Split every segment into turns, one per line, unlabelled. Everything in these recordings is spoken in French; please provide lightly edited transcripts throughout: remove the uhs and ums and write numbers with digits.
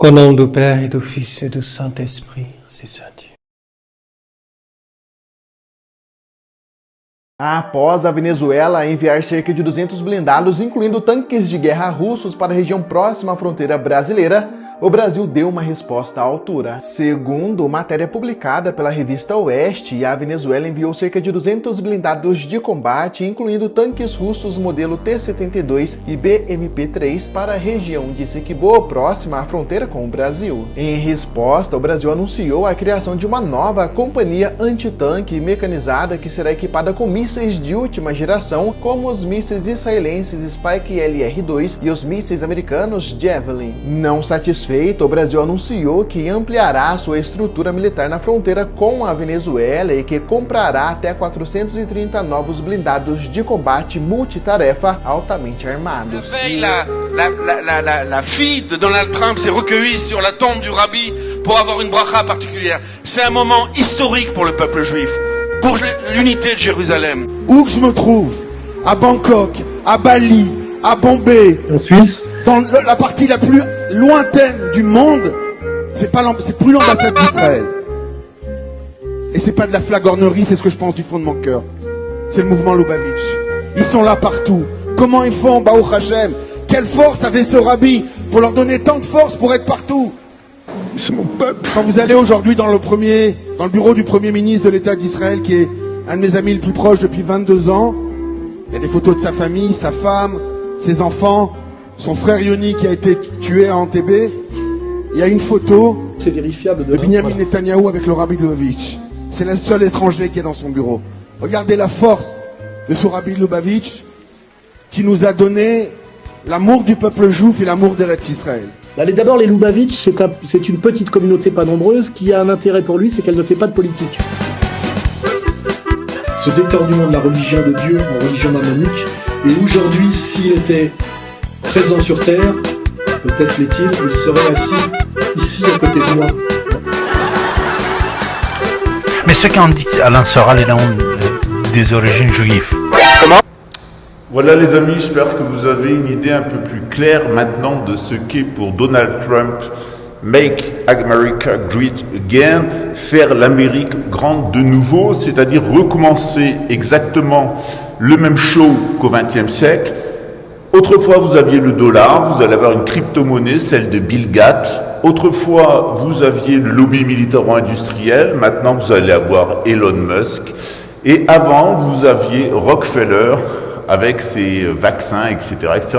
Au nom du Père et du Fils et du Saint-Esprit, c'est ça Dieu.
Após a Venezuela enviar cerca de 200 blindados, incluindo tanques de guerra russos, para a região próxima à fronteira brasileira, o Brasil deu uma resposta à altura. Segundo matéria publicada pela revista Oeste, a Venezuela enviou cerca de 200 blindados de combate, incluindo tanques russos modelo T-72 e BMP-3, para a região de Sequibo, próxima à fronteira com o Brasil. Em resposta, o Brasil anunciou a criação de uma nova companhia antitanque mecanizada que será equipada com mísseis de última geração, como os mísseis israelenses Spike LR-2 e os mísseis americanos Javelin. Não satisfeito, o Brasil anunciou que ampliará sua estrutura militar na fronteira com a Venezuela e que comprará até 430 novos blindados de combate multitarefa altamente armados.
La fille de Donald Trump s'est recueillie sur la tombe du rabbi pour avoir une bracha particulière. C'est un moment historique pour le peuple juif, pour l'unité de Jérusalem.
Où que je me trouve, à Bangkok, à Bali, à Bombay,
en Suisse,
dans la partie la plus lointaine du monde, c'est plus l'ambassade d'Israël. Et c'est pas de la flagornerie, c'est ce que je pense du fond de mon cœur. C'est le mouvement Lubavitch. Ils sont là partout. Comment ils font, Baruch Hashem? Quelle force avait ce rabbi pour leur donner tant de force pour être partout?
c'est mon peuple.
Quand vous allez aujourd'hui dans le bureau du Premier ministre de l'État d'Israël, qui est un de mes amis le plus proche depuis 22 ans, il y a des photos de sa famille, sa femme, ses enfants, son frère Yoni qui a été tué à Entebbe. Il y a une photo
C'est vérifiable
de Benjamin Netanyahou avec le rabbi Lubavitch. C'est le seul étranger qui est dans son bureau. Regardez la force de ce rabbi Lubavitch qui nous a donné l'amour du peuple juif et l'amour d'Eretz Israël.
D'abord, les Lubavitch, c'est une petite communauté pas nombreuse qui a un intérêt pour lui, c'est qu'elle ne fait pas de politique. Ce détournement de la religion de Dieu en religion mammonique, et aujourd'hui, s'il était présent sur Terre, peut-être l'est-il, il serait assis ici à côté de moi.
Mais ce qu'en dit Alain Soral est des origines juives.
Voilà les amis, j'espère que vous avez une idée un peu plus claire maintenant de ce qu'est pour Donald Trump Make America Great Again, faire l'Amérique grande de nouveau, c'est-à-dire recommencer exactement le même show qu'au XXe siècle. Autrefois, vous aviez le dollar, vous allez avoir une crypto-monnaie, celle de Bill Gates. Autrefois, vous aviez le lobby militaro-industriel, maintenant vous allez avoir Elon Musk. Et avant, vous aviez Rockefeller avec ses vaccins, etc., etc.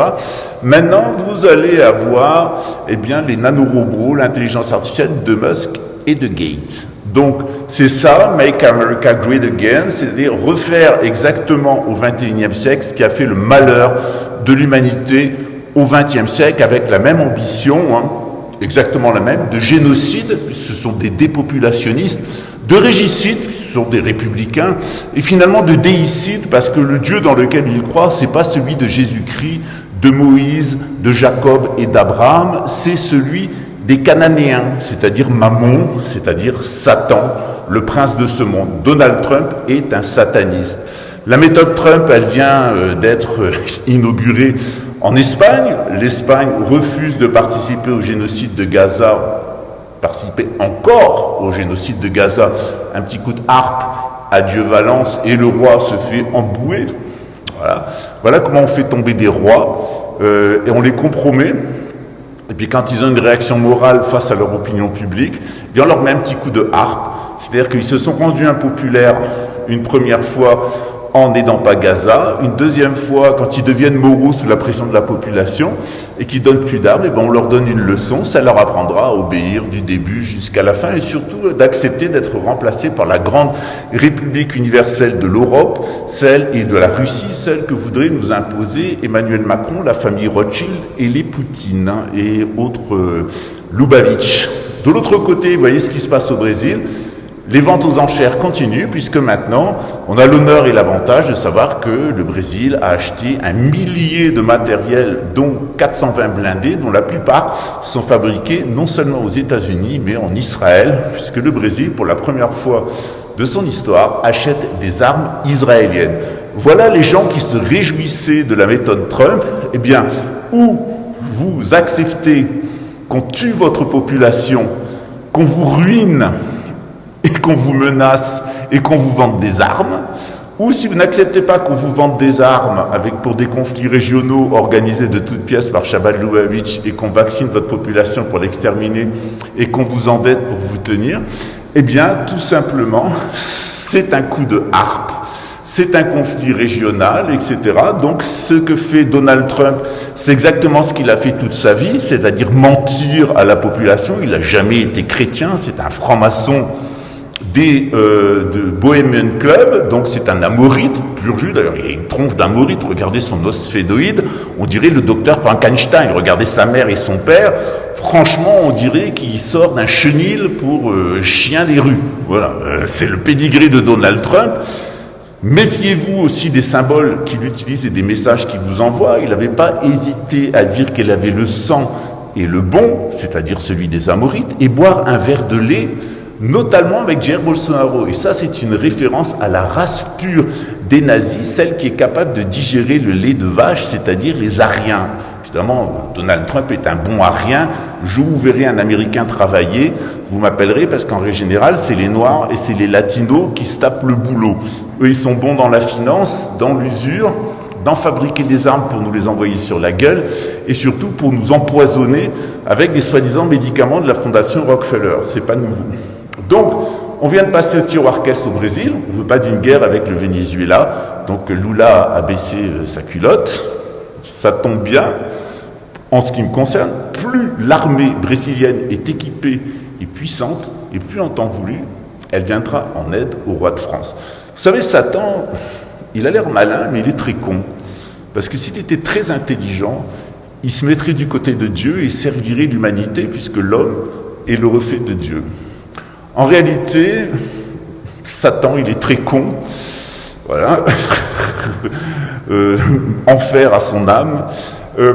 Maintenant, vous allez avoir les nanorobots, l'intelligence artificielle de Musk et de Gates. Donc, c'est ça, Make America Great Again, c'est-à-dire refaire exactement au XXIe siècle ce qui a fait le malheur de l'humanité au XXe siècle avec la même ambition, exactement la même, de génocide, ce sont des dépopulationnistes, de régicide, ce sont des républicains, et finalement de déicide, parce que le Dieu dans lequel ils croient, c'est pas celui de Jésus-Christ, de Moïse, de Jacob et d'Abraham, c'est celui des Cananéens, c'est-à-dire Mammon, c'est-à-dire Satan, le prince de ce monde. Donald Trump est un sataniste. La méthode Trump, elle vient d'être inaugurée en Espagne. L'Espagne refuse de participer au génocide de Gaza, participer encore au génocide de Gaza. Un petit coup de harpe, adieu Valence, et le roi se fait embouer. Voilà comment on fait tomber des rois, et on les compromet. Et puis quand ils ont une réaction morale face à leur opinion publique, on leur met un petit coup de harpe. C'est-à-dire qu'ils se sont rendus impopulaires une première fois en n'aidant pas Gaza, une deuxième fois quand ils deviennent moraux sous la pression de la population et qu'ils donnent plus d'armes, on leur donne une leçon, ça leur apprendra à obéir du début jusqu'à la fin et surtout d'accepter d'être remplacés par la grande République universelle de l'Europe, celle et de la Russie, celle que voudrait nous imposer Emmanuel Macron, la famille Rothschild et les Poutine et autres Lubavitch. De l'autre côté, vous voyez ce qui se passe au Brésil. Les ventes aux enchères continuent puisque maintenant, on a l'honneur et l'avantage de savoir que le Brésil a acheté 1 millier de matériel, dont 420 blindés, dont la plupart sont fabriqués non seulement aux États-Unis, mais en Israël, puisque le Brésil, pour la première fois de son histoire, achète des armes israéliennes. Voilà les gens qui se réjouissaient de la méthode Trump. Ou vous acceptez qu'on tue votre population, qu'on vous ruine et qu'on vous menace et qu'on vous vende des armes, ou si vous n'acceptez pas qu'on vous vende des armes pour des conflits régionaux organisés de toutes pièces par Chaban-Lubavitch et qu'on vaccine votre population pour l'exterminer et qu'on vous endette pour vous tenir, eh bien, tout simplement, c'est un coup de harpe. C'est un conflit régional, etc. Donc, ce que fait Donald Trump, c'est exactement ce qu'il a fait toute sa vie, c'est-à-dire mentir à la population. Il n'a jamais été chrétien, c'est un franc-maçon de Bohemian Club, donc c'est un amorite, pur jus. D'ailleurs, il y a une tronche d'amorite, regardez son os sphénoïde, on dirait le docteur Frankenstein, regardez sa mère et son père, franchement, on dirait qu'il sort d'un chenil pour chien des rues. Voilà, c'est le pédigré de Donald Trump. Méfiez-vous aussi des symboles qu'il utilise et des messages qu'il vous envoie. Il n'avait pas hésité à dire qu'elle avait le sang et le bon, c'est-à-dire celui des Amorites, et boire un verre de lait, notamment avec Jair Bolsonaro. Et ça, c'est une référence à la race pure des nazis, celle qui est capable de digérer le lait de vache, c'est-à-dire les Ariens. Évidemment, Donald Trump est un bon Arien. Je vous verrai un Américain travailler, vous m'appellerez, parce qu'en règle générale, c'est les Noirs et c'est les Latinos qui se tapent le boulot. Eux, ils sont bons dans la finance, dans l'usure, dans fabriquer des armes pour nous les envoyer sur la gueule, et surtout pour nous empoisonner avec des soi-disant médicaments de la fondation Rockefeller. C'est pas nouveau. Donc, on vient de passer au tiroir caisse au Brésil. On ne veut pas d'une guerre avec le Venezuela. Donc, Lula a baissé sa culotte. Ça tombe bien. En ce qui me concerne, plus l'armée brésilienne est équipée et puissante, et plus en temps voulu, elle viendra en aide au roi de France. Vous savez, Satan, il a l'air malin, mais il est très con. Parce que s'il était très intelligent, il se mettrait du côté de Dieu et servirait l'humanité, puisque l'homme est le reflet de Dieu. En réalité, Satan, il est très con. Voilà. Enfer à son âme.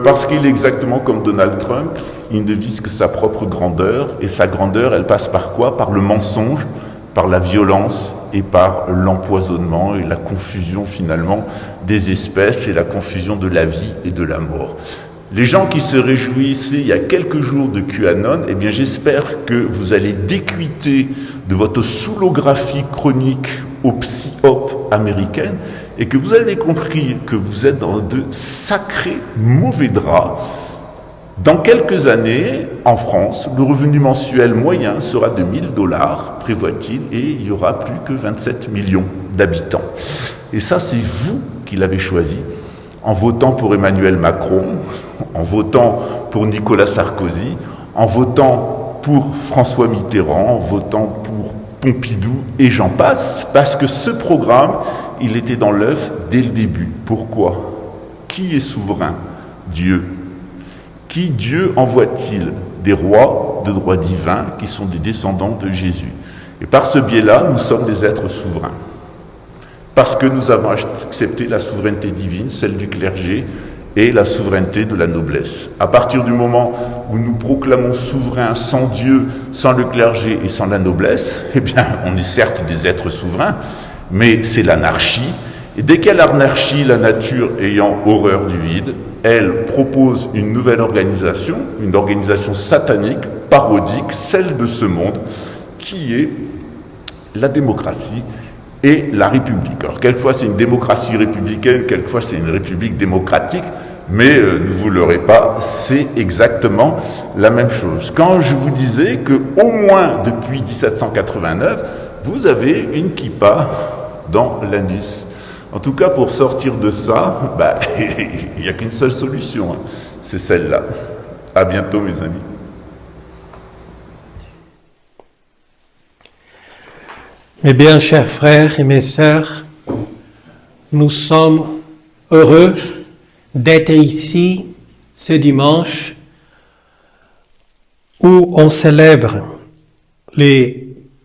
Parce qu'il est exactement comme Donald Trump, il ne vise que sa propre grandeur, et sa grandeur, elle passe par quoi? Par le mensonge, par la violence et par l'empoisonnement et la confusion finalement des espèces et la confusion de la vie et de la mort. Les gens qui se réjouissaient il y a quelques jours de QAnon, eh bien j'espère que vous allez décuiter de votre soulographie chronique aux psy-op américaines et que vous avez compris que vous êtes dans de sacrés mauvais draps. Dans quelques années, en France, le revenu mensuel moyen sera de 1 000 $, prévoit-il, et il n'y aura plus que 27 millions d'habitants. Et ça, c'est vous qui l'avez choisi, en votant pour Emmanuel Macron, en votant pour Nicolas Sarkozy, en votant pour François Mitterrand, en votant pour Pompidou, et j'en passe, parce que ce programme, il était dans l'œuf dès le début. Pourquoi? Qui est souverain? Dieu. Qui Dieu envoie-t-il? Des rois de droit divin qui sont des descendants de Jésus. Et par ce biais-là, nous sommes des êtres souverains. Parce que nous avons accepté la souveraineté divine, celle du clergé, et la souveraineté de la noblesse. À partir du moment où nous proclamons souverains sans Dieu, sans le clergé et sans la noblesse, eh bien, on est certes des êtres souverains, mais c'est l'anarchie. Et dès qu'il y a l'anarchie, la nature ayant horreur du vide, elle propose une nouvelle organisation, une organisation satanique, parodique, celle de ce monde, qui est la démocratie et la République. Alors, quelquefois c'est une démocratie républicaine, quelquefois c'est une république démocratique, mais ne vous leurrez pas, c'est exactement la même chose. Quand je vous disais qu'au moins depuis 1789, vous avez une kippa dans l'anus. En tout cas, pour sortir de ça, il n'y a qu'une seule solution, hein. C'est celle-là. À bientôt, mes amis.
Mes bien chers frères et mes sœurs, nous sommes heureux d'être ici ce dimanche où on célèbre le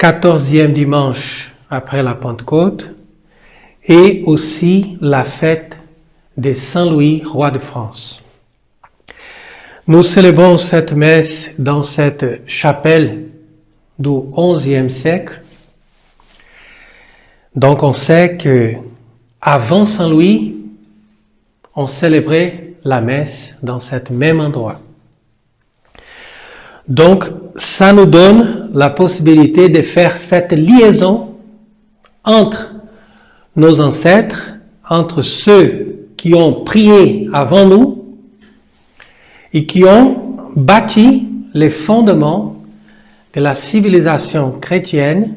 14e dimanche après la Pentecôte et aussi la fête de Saint-Louis, roi de France. Nous célébrons cette messe dans cette chapelle du XIe siècle. Donc on sait que avant Saint-Louis, on célébrait la messe dans cet même endroit. Donc, ça nous donne la possibilité de faire cette liaison entre nos ancêtres, entre ceux qui ont prié avant nous et qui ont bâti les fondements de la civilisation chrétienne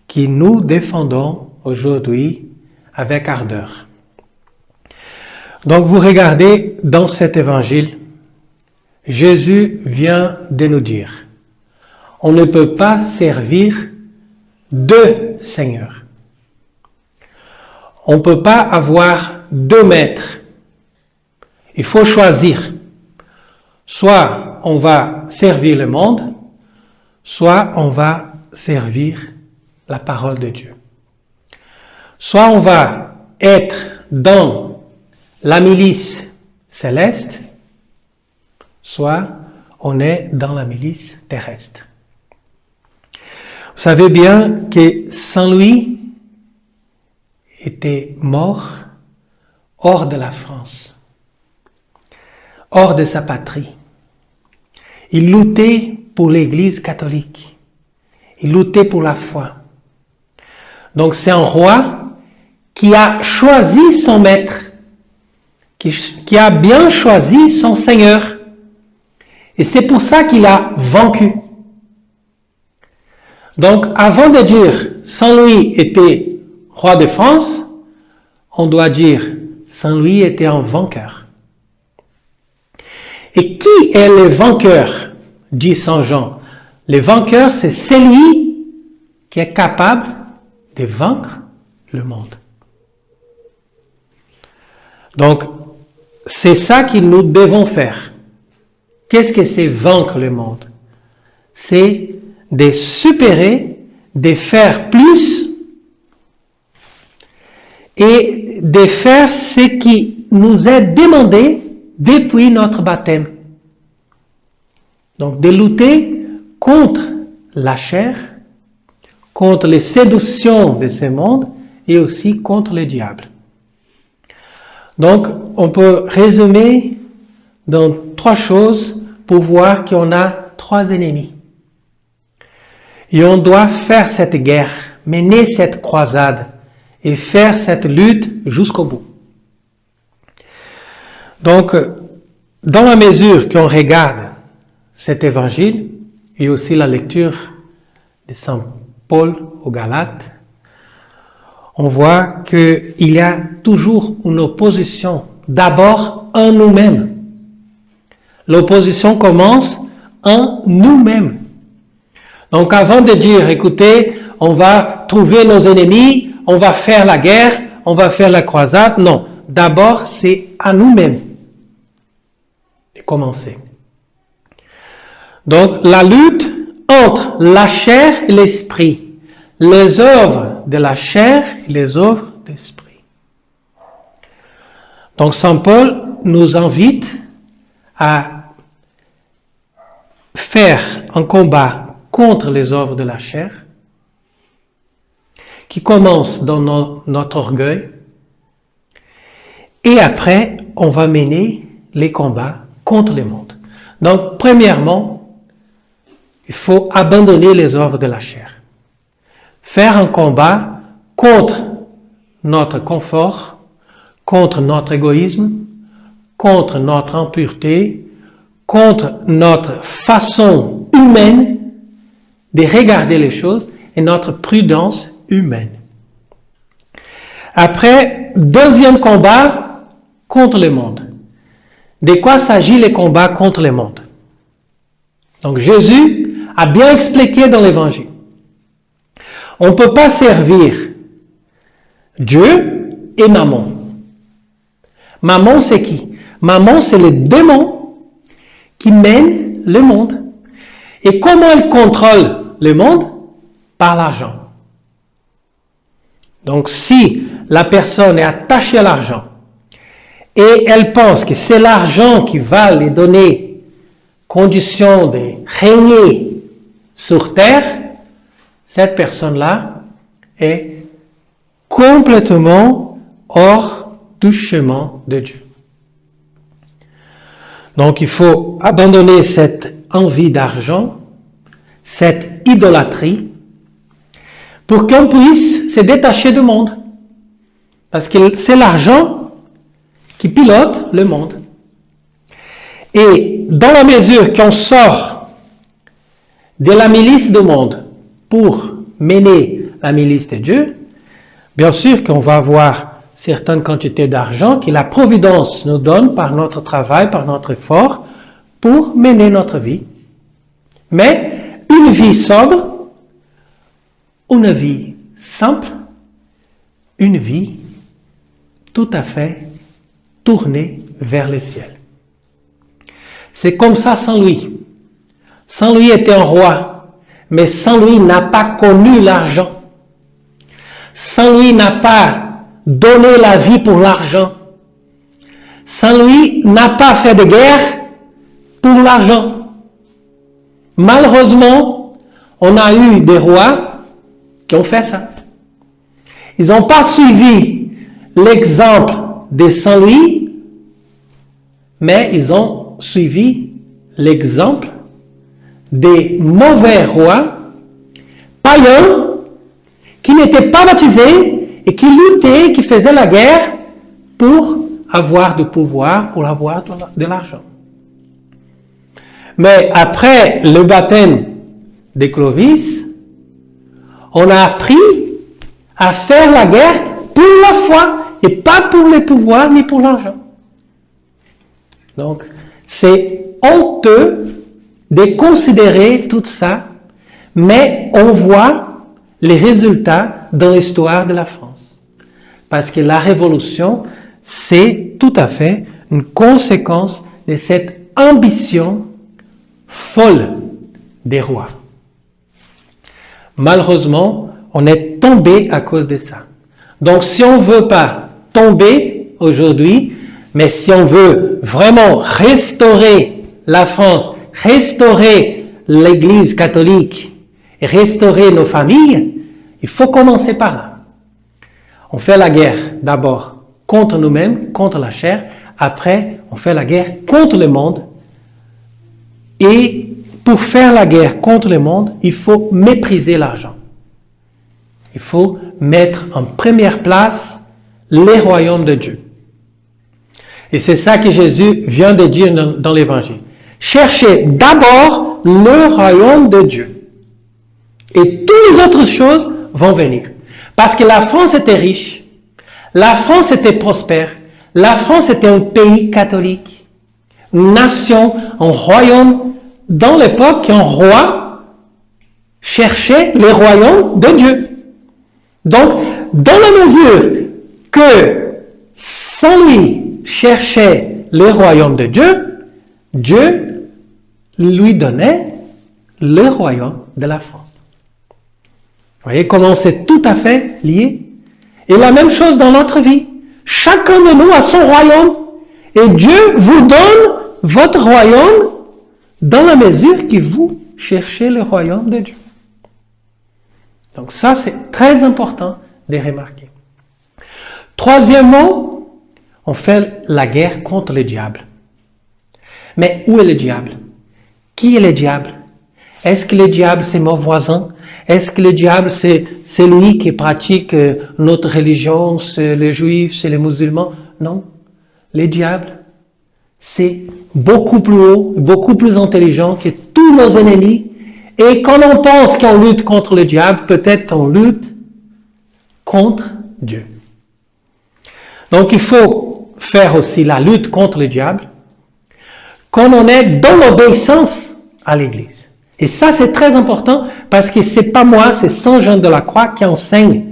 que nous défendons aujourd'hui avec ardeur. Donc vous regardez dans cet évangile, Jésus vient de nous dire, on ne peut pas servir deux seigneurs. On ne peut pas avoir deux maîtres. Il faut choisir. Soit on va servir le monde, soit on va servir la parole de Dieu. Soit on va être dans la milice céleste, soit on est dans la milice terrestre. Vous savez bien que Saint Louis était mort hors de la France, hors de sa patrie. Il luttait pour l'Église catholique. Il luttait pour la foi. Donc c'est un roi qui a choisi son maître, qui a bien choisi son Seigneur. Et c'est pour ça qu'il a vaincu. Donc avant de dire Saint Louis était roi de France, on doit dire Saint Louis était un vainqueur. Et qui est le vainqueur, dit Saint Jean? Le vainqueur, c'est celui qui est capable de vaincre le monde. Donc, c'est ça que nous devons faire. Qu'est-ce que c'est vaincre le monde? C'est de supérer, de faire plus et de faire ce qui nous est demandé depuis notre baptême. Donc de lutter contre la chair, contre les séductions de ce monde et aussi contre le diable. Donc on peut résumer dans trois choses pour voir qu'on a trois ennemis. Et on doit faire cette guerre, mener cette croisade et faire cette lutte jusqu'au bout. Donc, dans la mesure qu'on regarde cet évangile et aussi la lecture de Saint Paul aux Galates, on voit qu'il y a toujours une opposition, d'abord en nous-mêmes. L'opposition commence en nous-mêmes. Donc avant de dire, écoutez, on va trouver nos ennemis, on va faire la guerre, on va faire la croisade, non. D'abord, c'est à nous-mêmes de commencer. Donc, la lutte entre la chair et l'esprit, les œuvres de la chair et les œuvres de l'esprit. Donc, Saint Paul nous invite à faire un combat contre les œuvres de la chair, qui commence dans notre orgueil, et après, on va mener les combats contre le monde. Donc, premièrement, il faut abandonner les œuvres de la chair. Faire un combat contre notre confort, contre notre égoïsme, contre notre impureté, contre notre façon humaine de regarder les choses et notre prudence humaine. Après, deuxième combat contre le monde. De quoi s'agit le combat contre le monde? Donc Jésus a bien expliqué dans l'Évangile. On ne peut pas servir Dieu et Mammon. Mammon, c'est qui? Mammon, c'est le démon qui mène le monde. Et comment il contrôle le monde? Par l'argent. Donc si la personne est attachée à l'argent et elle pense que c'est l'argent qui va lui donner condition de régner sur terre, cette personne-là est complètement hors du chemin de Dieu. Donc il faut abandonner cette envie d'argent, cette idolâtrie, pour qu'on puisse se détacher du monde. Parce que c'est l'argent qui pilote le monde. Et dans la mesure qu'on sort de la milice du monde pour mener la milice de Dieu, bien sûr qu'on va avoir certaines quantités d'argent que la Providence nous donne par notre travail, par notre effort, pour mener notre vie. Mais une vie sobre, une vie simple, une vie tout à fait tournée vers le ciel. C'est comme ça Saint Louis. Saint Louis était un roi, mais Saint Louis n'a pas connu l'argent. Saint Louis n'a pas donné la vie pour l'argent. Saint Louis n'a pas fait de guerre pour l'argent. Malheureusement, on a eu des rois qui ont fait ça. Ils n'ont pas suivi l'exemple de Saint Louis, mais ils ont suivi l'exemple des mauvais rois païens qui n'étaient pas baptisés et qui luttaient, qui faisaient la guerre pour avoir du pouvoir, pour avoir de l'argent. Mais après le baptême de Clovis, on a appris à faire la guerre pour la foi et pas pour le pouvoir ni pour l'argent. Donc, c'est honteux de considérer tout ça, mais on voit les résultats dans l'histoire de la France. Parce que la révolution, c'est tout à fait une conséquence de cette ambition folle des rois. Malheureusement, on est tombé à cause de ça. Donc, si on ne veut pas tomber aujourd'hui, mais si on veut vraiment restaurer la France, restaurer l'Église catholique, et restaurer nos familles, il faut commencer par là. On fait la guerre d'abord contre nous-mêmes, contre la chair. Après, on fait la guerre contre le monde. Et pour faire la guerre contre le monde, il faut mépriser l'argent. Il faut mettre en première place les royaumes de Dieu. Et c'est ça que Jésus vient de dire dans l'Évangile. Cherchez d'abord le royaume de Dieu. Et toutes les autres choses vont venir. Parce que la France était riche, la France était prospère, la France était un pays catholique, une nation, un royaume. Dans l'époque, un roi cherchait le royaume de Dieu. Donc, dans la mesure que Saint Louis cherchait le royaume de Dieu, Dieu lui donnait le royaume de la France. Vous voyez comment c'est tout à fait lié? Et la même chose dans notre vie. Chacun de nous a son royaume. Et Dieu vous donne votre royaume dans la mesure que vous cherchez le royaume de Dieu. Donc ça, c'est très important de remarquer. Troisièmement, on fait la guerre contre le diable. Mais où est le diable? Qui est le diable? Est-ce que le diable, c'est mon voisin? Est-ce que le diable, c'est celui qui pratique notre religion, c'est les juifs, c'est les musulmans? Non. Le diable, c'est beaucoup plus haut, beaucoup plus intelligent que tous nos ennemis. Et quand on pense qu'on lutte contre le diable, peut-être qu'on lutte contre Dieu. Donc il faut faire aussi la lutte contre le diable quand on est dans l'obéissance à l'Église. Et ça, c'est très important parce que c'est pas moi, c'est Saint Jean de la Croix qui enseigne.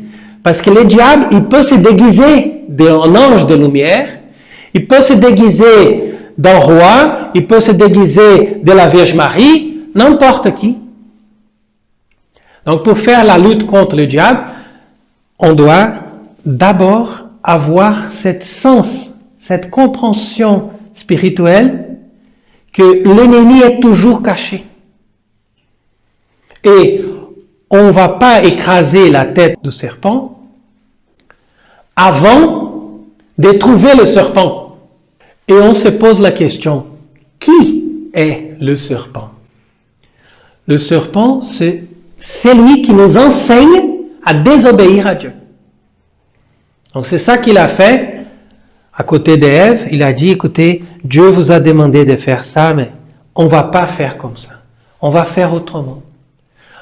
Parce que le diable, il peut se déguiser d'un ange de lumière, il peut se déguiser d'un roi, il peut se déguiser de la Vierge Marie, n'importe qui. Donc pour faire la lutte contre le diable, on doit d'abord avoir cette sens, cette compréhension spirituelle que l'ennemi est toujours caché. Et on ne va pas écraser la tête du serpent avant de trouver le serpent. Et on se pose la question, qui est le serpent? Le serpent, c'est lui qui nous enseigne à désobéir à Dieu. Donc c'est ça qu'il a fait à côté d'Ève. Il a dit, écoutez, Dieu vous a demandé de faire ça, mais on ne va pas faire comme ça. On va faire autrement.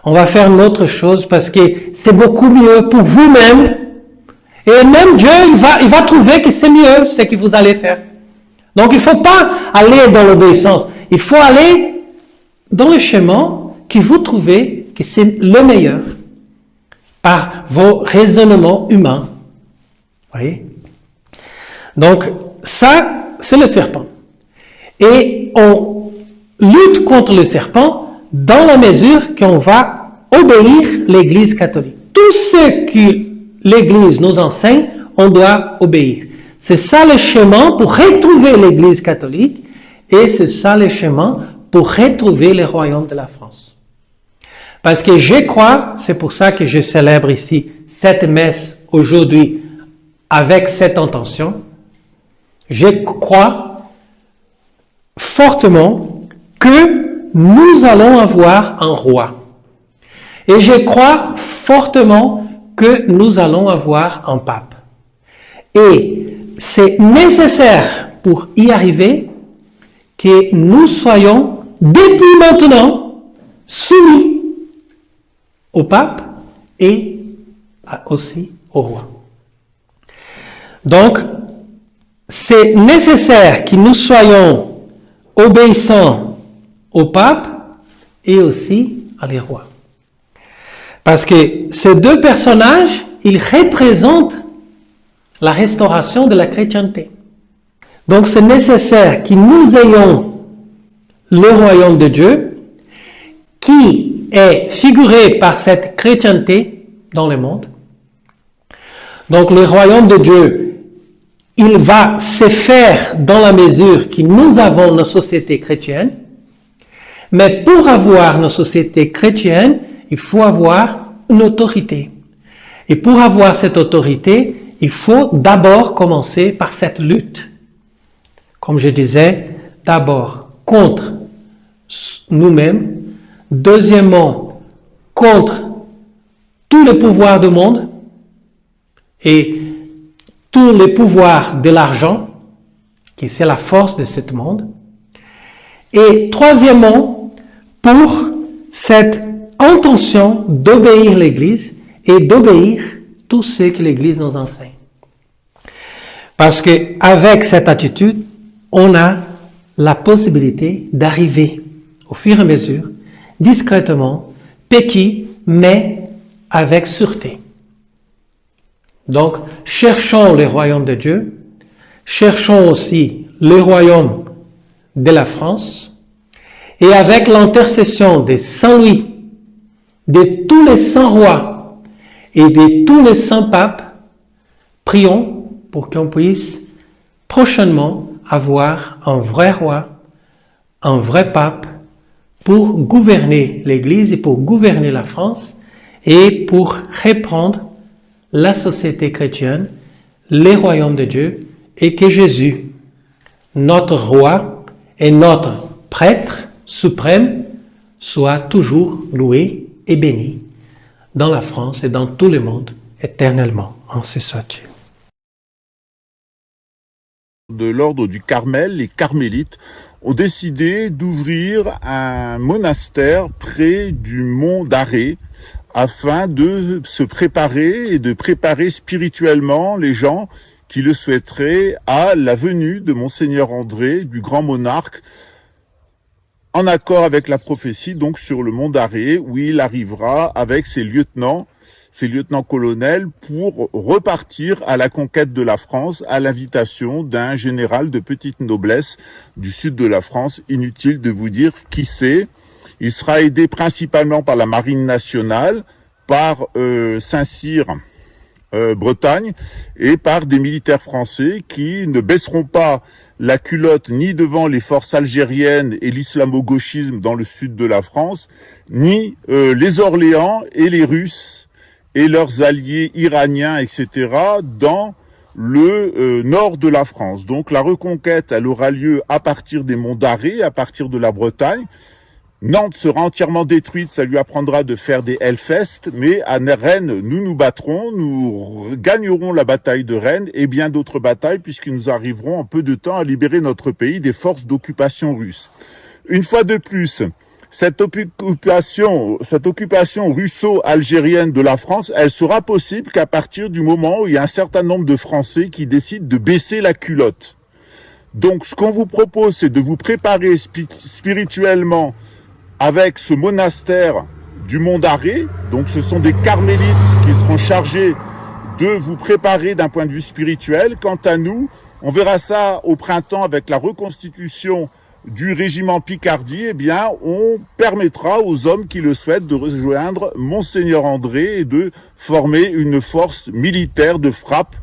On va faire une autre chose parce que c'est beaucoup mieux pour vous-même. Et même Dieu, il va trouver que c'est mieux ce que vous allez faire. Donc il ne faut pas aller dans l'obéissance. Il faut aller dans le chemin que vous trouvez que c'est le meilleur par vos raisonnements humains. Vous voyez? Donc ça, c'est le serpent. Et on lutte contre le serpent dans la mesure qu'on va obéir l'Église catholique. Tout ce que l'Église nous enseigne, on doit obéir. C'est ça le chemin pour retrouver l'Église catholique et c'est ça le chemin pour retrouver le royaume de la France. Parce que je crois, c'est pour ça que je célèbre ici cette messe aujourd'hui avec cette intention, je crois fortement que nous allons avoir un roi. Et je crois fortement que nous allons avoir un pape. Et c'est nécessaire pour y arriver que nous soyons depuis maintenant soumis au pape et aussi au roi. Donc, c'est nécessaire que nous soyons obéissants au pape et aussi à les rois. Parce que ces deux personnages, ils représentent la restauration de la chrétienté. Donc c'est nécessaire que nous ayons le royaume de Dieu qui est figuré par cette chrétienté dans le monde. Donc le royaume de Dieu, il va se faire dans la mesure que nous avons nos sociétés chrétiennes. Mais pour avoir nos sociétés chrétiennes, il faut avoir une autorité. Et pour avoir cette autorité, il faut d'abord commencer par cette lutte. Comme je disais, d'abord contre nous-mêmes. Deuxièmement, contre tous les pouvoirs du monde et tous les pouvoirs de l'argent, qui c'est la force de ce monde. Et troisièmement, pour cette intention d'obéir l'Église et d'obéir tout ce que l'Église nous enseigne. Parce qu'avec cette attitude, on a la possibilité d'arriver au fur et à mesure, discrètement, petit, mais avec sûreté. Donc, cherchons le royaume de Dieu, cherchons aussi le royaume de la France, et avec l'intercession de Saint Louis, de tous les saints rois et de tous les saints papes, prions pour qu'on puisse prochainement avoir un vrai roi, un vrai pape pour gouverner l'Église et pour gouverner la France et pour reprendre la société chrétienne, les royaumes de Dieu et que Jésus, notre roi et notre prêtre suprême, soit toujours loué et béni dans la France et dans tout le monde éternellement. Ainsi soit-il.
De l'ordre du Carmel, les carmélites ont décidé d'ouvrir un monastère près du mont d'Arrée afin de se préparer et de préparer spirituellement les gens qui le souhaiteraient à la venue de Monseigneur André, du grand monarque, en accord avec la prophétie, donc sur le mont d'Arrée, où il arrivera avec ses lieutenants-colonels pour repartir à la conquête de la France à l'invitation d'un général de petite noblesse du sud de la France. Inutile de vous dire qui c'est. Il sera aidé principalement par la marine nationale, par Saint-Cyr, Bretagne, et par des militaires français qui ne baisseront pas la culotte ni devant les forces algériennes et l'islamo-gauchisme dans le sud de la France, ni les Orléans et les Russes et leurs alliés iraniens, etc., dans le nord de la France. Donc la reconquête, elle aura lieu à partir des monts d'Arrée, à partir de la Bretagne, Nantes sera entièrement détruite, ça lui apprendra de faire des Hellfest, mais à Rennes, nous nous battrons, nous gagnerons la bataille de Rennes et bien d'autres batailles puisque nous arriverons en peu de temps à libérer notre pays des forces d'occupation russes. Une fois de plus, cette occupation russo-algérienne de la France, elle sera possible qu'à partir du moment où il y a un certain nombre de Français qui décident de baisser la culotte. Donc, ce qu'on vous propose, c'est de vous préparer spirituellement avec ce monastère du Mont d'Arrée. Donc, ce sont des carmélites qui seront chargés de vous préparer d'un point de vue spirituel. Quant à nous, on verra ça au printemps avec la reconstitution du régiment Picardie. Eh bien, on permettra aux hommes qui le souhaitent de rejoindre Monseigneur André et de former une force militaire de frappe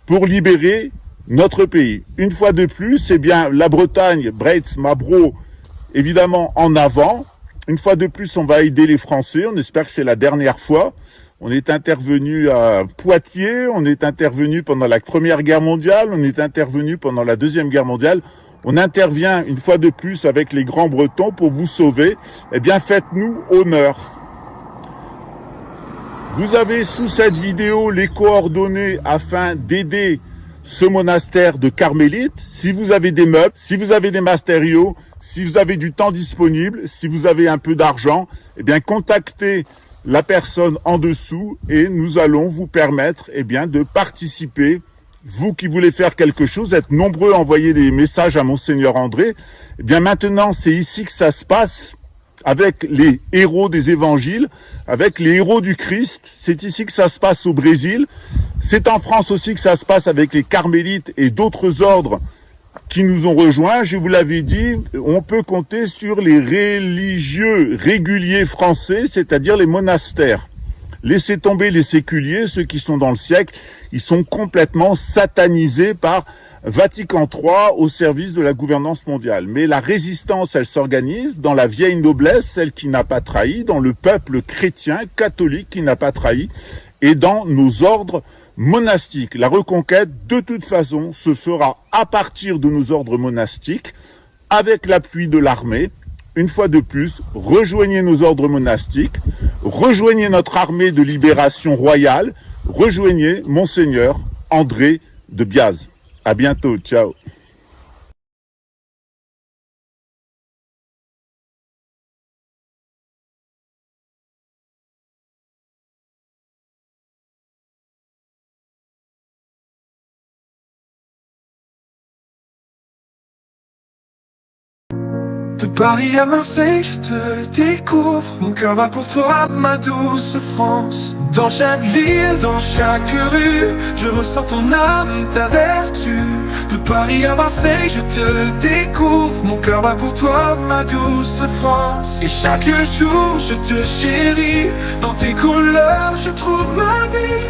pour libérer notre pays. Une fois de plus, eh bien, la Bretagne, Breitz, Mabro, évidemment en avant. Une fois de plus, on va aider les Français. On espère que c'est la dernière fois. On est intervenu à Poitiers, on est intervenu pendant la Première Guerre mondiale, on est intervenu pendant la Deuxième Guerre mondiale. On intervient une fois de plus avec les Grands Bretons pour vous sauver. Eh bien, faites-nous honneur. Vous avez sous cette vidéo les coordonnées afin d'aider ce monastère de carmélites. Si vous avez des meubles, si vous avez des matériaux, si vous avez du temps disponible, si vous avez un peu d'argent, eh bien, contactez la personne en dessous et nous allons vous permettre, eh bien, de participer. Vous qui voulez faire quelque chose, êtes nombreux à envoyer des messages à Monseigneur André. Eh bien, maintenant, c'est ici que ça se passe avec les héros des évangiles, avec les héros du Christ. C'est ici que ça se passe au Brésil. C'est en France aussi que ça se passe avec les carmélites et d'autres ordres qui nous ont rejoints. Je vous l'avais dit, on peut compter sur les religieux réguliers français, c'est-à-dire les monastères. Laissez tomber les séculiers, ceux qui sont dans le siècle, ils sont complètement satanisés par Vatican III au service de la gouvernance mondiale. Mais la résistance, elle s'organise dans la vieille noblesse, celle qui n'a pas trahi, dans le peuple chrétien, catholique qui n'a pas trahi, et dans nos ordres monastiques. La reconquête, de toute façon, se fera à partir de nos ordres monastiques, avec l'appui de l'armée. Une fois de plus, rejoignez nos ordres monastiques, rejoignez notre armée de libération royale, rejoignez Monseigneur André de Biaz. À bientôt, ciao.
De Paris à Marseille, je te découvre. Mon cœur bat pour toi, ma douce France. Dans chaque ville, dans chaque rue, je ressens ton âme, ta vertu. De Paris à Marseille, je te découvre. Mon cœur bat pour toi, ma douce France. Et chaque jour, je te chéris. Dans tes couleurs, je trouve ma vie.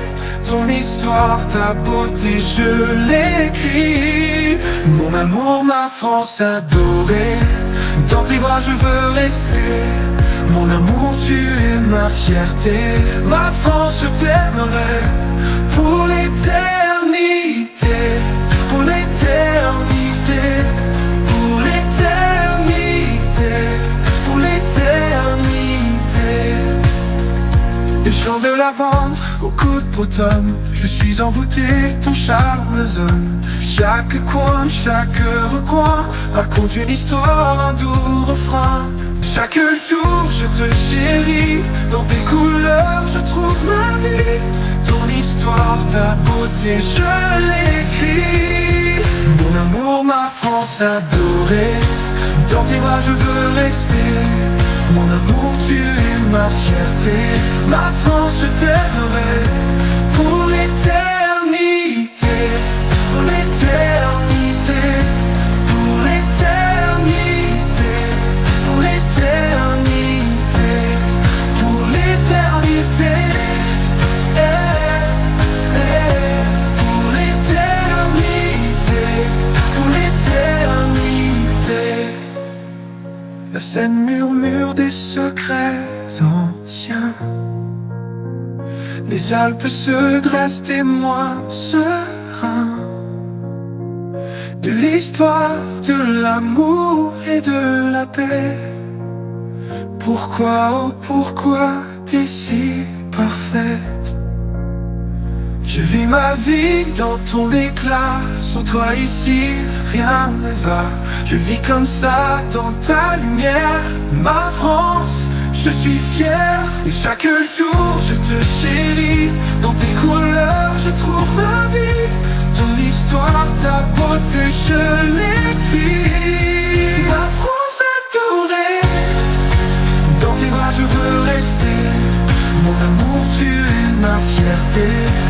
Ton histoire, ta beauté, je l'écris. Mon amour, ma France adorée. Dans tes bras je veux rester. Mon amour, tu es ma fierté. Ma France, je t'aimerai pour l'éternité. Pour l'éternité. Pour l'éternité. Pour l'éternité. Des champs de lavande au coup de bretonne, je suis envoûté, ton charme zone. Chaque coin, chaque recoin raconte une histoire, un doux refrain. Chaque jour je te chéris, dans tes couleurs je trouve ma vie. Ton histoire, ta beauté, je l'écris. Mon amour, ma France adorée. Dans tes bras je veux rester. Mon amour, tu es ma fierté. Ma France, je t'aimerai pour l'éternité. Pour l'éternité. Pour l'éternité. Pour l'éternité. Pour l'éternité. Pour l'éternité. Pour l'éternité. La Seine murmure des secrets anciens. Les Alpes se dressent témoins sereins de l'histoire, de l'amour et de la paix. oh pourquoi t'es si parfaite. Je vis ma vie dans ton éclat, sans toi ici rien ne va. Je vis comme ça dans ta lumière, ma France, je suis fier. Et chaque jour je te chéris, dans tes couleurs je trouve ma vie. Ton histoire, ta beauté, je l'écris. Ma France adorée, dans tes bras je veux rester. Mon amour, tu es ma fierté.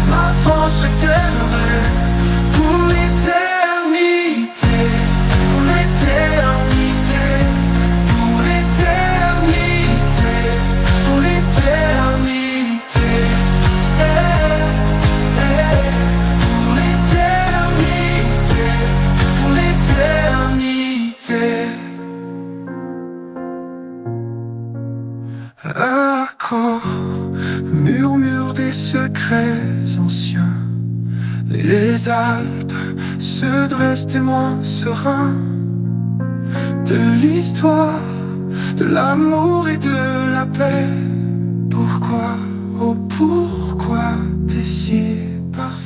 Ma France, je t'aimerai pour l'éternité. Pour l'éternité. Pour l'éternité. Pour l'éternité. Pour l'éternité. Pour l'éternité. Accord, murmure des secrets anciens. Les Alpes se dressent témoins sereins de l'histoire, de l'amour et de la paix. Pourquoi, oh pourquoi t'es si parfaite?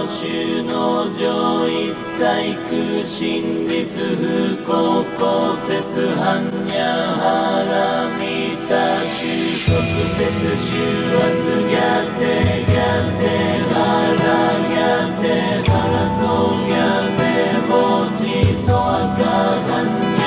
種の上一切空真実不幸公説般若波羅蜜多収束説収圧やてやてはらやてはらそうやてぼちそあか般若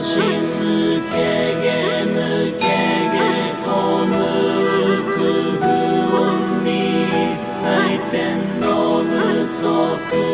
心経天の無足